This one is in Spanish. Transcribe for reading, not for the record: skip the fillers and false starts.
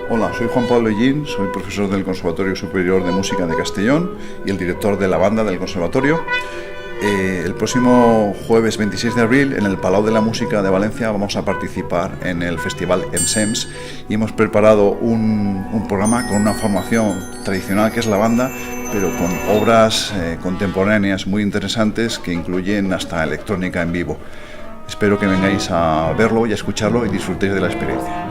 Hola, soy Juan Pablo Ellín, soy profesor del Conservatorio Superior de Música de Castellón y el director de la banda del conservatorio. El próximo jueves 26 de abril en el Palau de la Música de Valencia vamos a participar en el festival Ensems y hemos preparado un programa con una formación tradicional que es la banda, pero con obras contemporáneas muy interesantes que incluyen hasta electrónica en vivo. Espero que vengáis a verlo y a escucharlo y disfrutéis de la experiencia.